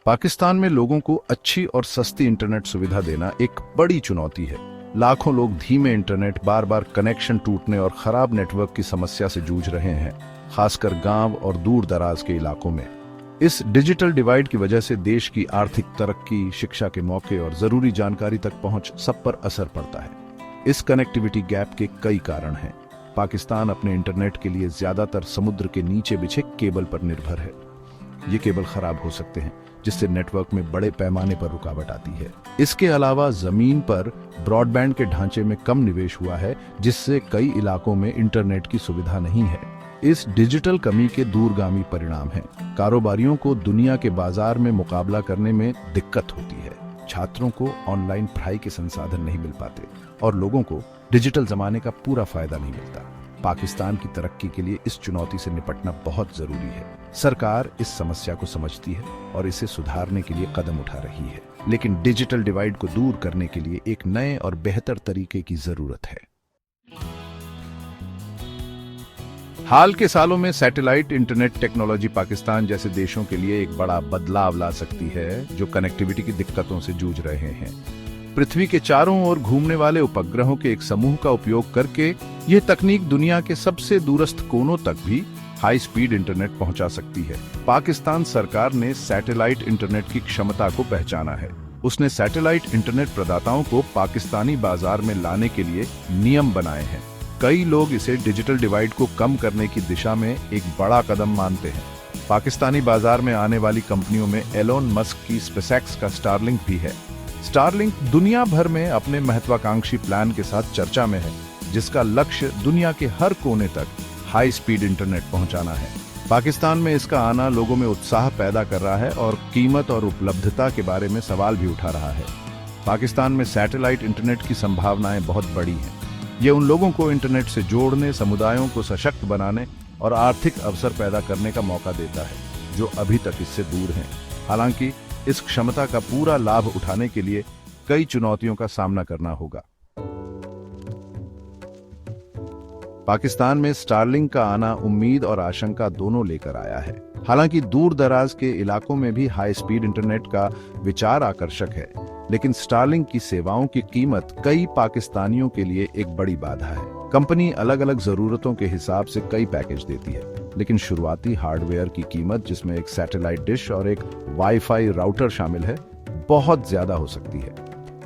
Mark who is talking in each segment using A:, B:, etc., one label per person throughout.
A: पाकिस्तान में लोगों को अच्छी और सस्ती इंटरनेट सुविधा देना एक बड़ी चुनौती है। लाखों लोग धीमे इंटरनेट, बार बार कनेक्शन टूटने और खराब नेटवर्क की समस्या से जूझ रहे हैं, खासकर गांव और दूर दराज के इलाकों में। इस डिजिटल डिवाइड की वजह से देश की आर्थिक तरक्की, शिक्षा के मौके और जरूरी जानकारी तक पहुंच सब पर असर पड़ता है। इस कनेक्टिविटी गैप के कई कारण हैं। पाकिस्तान अपने इंटरनेट के लिए ज्यादातर समुद्र के नीचे बिछे केबल पर निर्भर है। ये केबल खराब हो सकते हैं, जिससे नेटवर्क में बड़े पैमाने पर रुकावट आती है। इसके अलावा जमीन पर ब्रॉडबैंड के ढांचे में कम निवेश हुआ है, जिससे कई इलाकों में इंटरनेट की सुविधा नहीं है। इस डिजिटल कमी के दूरगामी परिणाम हैं। कारोबारियों को दुनिया के बाजार में मुकाबला करने में दिक्कत होती है, छात्रों को ऑनलाइन पढ़ाई के संसाधन नहीं मिल पाते और लोगों को डिजिटल जमाने का पूरा फायदा नहीं मिलता। पाकिस्तान की तरक्की के लिए इस चुनौती से निपटना बहुत जरूरी है। सरकार इस समस्या को समझती है और इसे सुधारने के लिए कदम उठा रही है, लेकिन डिजिटल डिवाइड को दूर करने के लिए एक नए और बेहतर तरीके की जरूरत है। हाल के सालों में सैटेलाइट इंटरनेट टेक्नोलॉजी पाकिस्तान जैसे देशों के लिए एक बड़ा बदलाव ला सकती है, जो कनेक्टिविटी की दिक्कतों से जूझ रहे हैं। पृथ्वी के चारों ओर घूमने वाले उपग्रहों के एक समूह का उपयोग करके यह तकनीक दुनिया के सबसे दूरस्थ कोनों तक भी हाई स्पीड इंटरनेट पहुंचा सकती है। पाकिस्तान सरकार ने सैटेलाइट इंटरनेट की क्षमता को पहचाना है। उसने सैटेलाइट इंटरनेट प्रदाताओं को पाकिस्तानी बाजार में लाने के लिए नियम बनाए हैं। कई लोग इसे डिजिटल डिवाइड को कम करने की दिशा में एक बड़ा कदम मानते हैं। पाकिस्तानी बाजार में आने वाली कंपनियों में एलोन मस्क की स्पेसएक्स का स्टारलिंक भी है। स्टारलिंक दुनिया भर में अपने महत्वाकांक्षी प्लान के साथ चर्चा में है, जिसका लक्ष्य दुनिया के हर कोने तक हाई स्पीड इंटरनेट पहुंचाना है। पाकिस्तान में इसका आना लोगों में उत्साह पैदा कर रहा है और कीमत और उपलब्धता के बारे में सवाल भी उठा रहा है। पाकिस्तान में सैटेलाइट इंटरनेट की संभावनाएं बहुत बड़ी हैं। ये उन लोगों को इंटरनेट से जोड़ने, समुदायों को सशक्त बनाने और आर्थिक अवसर पैदा करने का मौका देता है, जो अभी तक इससे दूर हैं। हालांकि इस क्षमता का पूरा लाभ उठाने के लिए कई चुनौतियों का सामना करना होगा। पाकिस्तान में स्टारलिंक का आना उम्मीद और आशंका दोनों लेकर आया है। हालांकि दूर दराज के इलाकों में भी हाई स्पीड इंटरनेट का विचार आकर्षक है, लेकिन स्टारलिंक की सेवाओं की कीमत कई पाकिस्तानियों के लिए एक बड़ी बाधा है। कंपनी अलग अलग जरूरतों के हिसाब से कई पैकेज देती है, लेकिन शुरुआती हार्डवेयर की कीमत, जिसमें एक सैटेलाइट डिश और एक वाईफाई राउटर शामिल है, बहुत ज्यादा हो सकती है।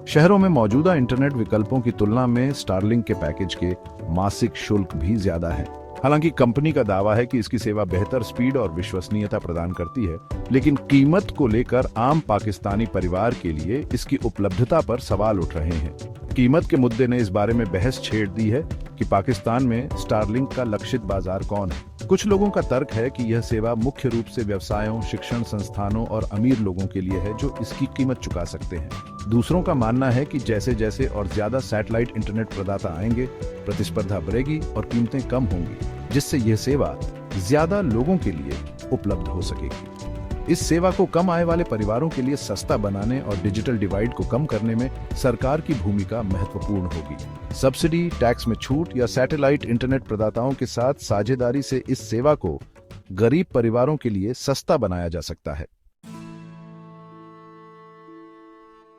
A: शहरों में मौजूदा इंटरनेट विकल्पों की तुलना में स्टारलिंक के पैकेज के मासिक शुल्क भी ज्यादा है। हालांकि कंपनी का दावा है कि इसकी सेवा बेहतर स्पीड और विश्वसनीयता प्रदान करती है, लेकिन कीमत को लेकर आम पाकिस्तानी परिवार के लिए इसकी उपलब्धता पर सवाल उठ रहे हैं। कीमत के मुद्दे ने इस बारे में बहस छेड़ दी है कि पाकिस्तान में स्टारलिंक का लक्षित बाजार कौन है। कुछ लोगों का तर्क है कि यह सेवा मुख्य रूप से व्यवसायों, शिक्षण संस्थानों और अमीर लोगों के लिए है, जो इसकी कीमत चुका सकते हैं। दूसरों का मानना है कि जैसे जैसे और ज्यादा सैटेलाइट इंटरनेट प्रदाता आएंगे, प्रतिस्पर्धा बढ़ेगी और कीमतें कम होंगी, जिससे यह सेवा ज्यादा लोगों के लिए उपलब्ध हो सकेगी। इस सेवा को कम आय वाले परिवारों के लिए सस्ता बनाने और डिजिटल डिवाइड को कम करने में सरकार की भूमिका महत्वपूर्ण होगी। सब्सिडी, टैक्स में छूट या सैटेलाइट इंटरनेट प्रदाताओं के साथ साझेदारी से इस सेवा को गरीब परिवारों के लिए सस्ता बनाया जा सकता है।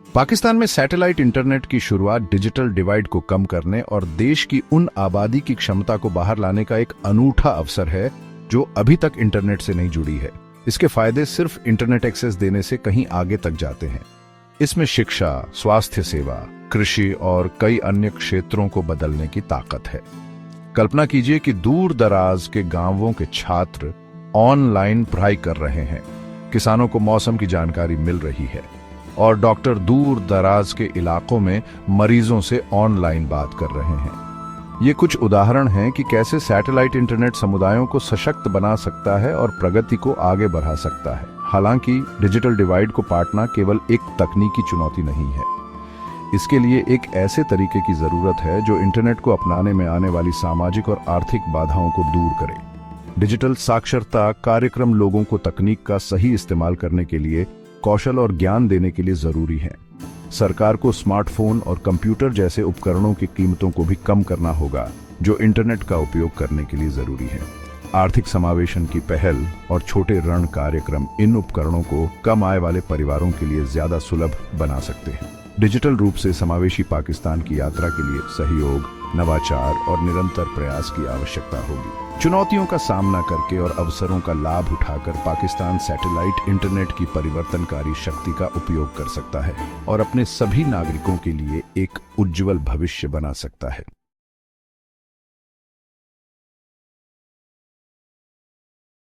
A: पाकिस्तान में सैटेलाइट इंटरनेट की शुरुआत डिजिटल डिवाइड को कम करने और देश की उन आबादी की क्षमता को बाहर लाने का एक अनूठा अवसर है, जो अभी तक इंटरनेट से नहीं जुड़ी है। इसके फायदे सिर्फ इंटरनेट एक्सेस देने से कहीं आगे तक जाते हैं। इसमें शिक्षा, स्वास्थ्य सेवा, कृषि और कई अन्य क्षेत्रों को बदलने की ताकत है। कल्पना कीजिए कि दूर दराज के गांवों के छात्र ऑनलाइन पढ़ाई कर रहे हैं, किसानों को मौसम की जानकारी मिल रही है और डॉक्टर दूर दराज के इलाकों में मरीजों से ऑनलाइन बात कर रहे हैं। ये कुछ उदाहरण हैं कि कैसे सैटेलाइट इंटरनेट समुदायों को सशक्त बना सकता है और प्रगति को आगे बढ़ा सकता है। हालांकि डिजिटल डिवाइड को पाटना केवल एक तकनीकी चुनौती नहीं है। इसके लिए एक ऐसे तरीके की जरूरत है जो इंटरनेट को अपनाने में आने वाली सामाजिक और आर्थिक बाधाओं को दूर करे। डिजिटल साक्षरता कार्यक्रम लोगों को तकनीक का सही इस्तेमाल करने के लिए कौशल और ज्ञान देने के लिए जरूरी है। सरकार को स्मार्टफोन और कंप्यूटर जैसे उपकरणों की कीमतों को भी कम करना होगा, जो इंटरनेट का उपयोग करने के लिए जरूरी है। आर्थिक समावेशन की पहल और छोटे ऋण कार्यक्रम इन उपकरणों को कम आय वाले परिवारों के लिए ज्यादा सुलभ बना सकते हैं। डिजिटल रूप से समावेशी पाकिस्तान की यात्रा के लिए सहयोग, नवाचार और निरंतर प्रयास की आवश्यकता होगी। चुनौतियों का सामना करके और अवसरों का लाभ उठाकर पाकिस्तान सैटेलाइट इंटरनेट की परिवर्तनकारी शक्ति का उपयोग कर सकता है और अपने सभी नागरिकों के लिए एक उज्जवल भविष्य बना सकता है।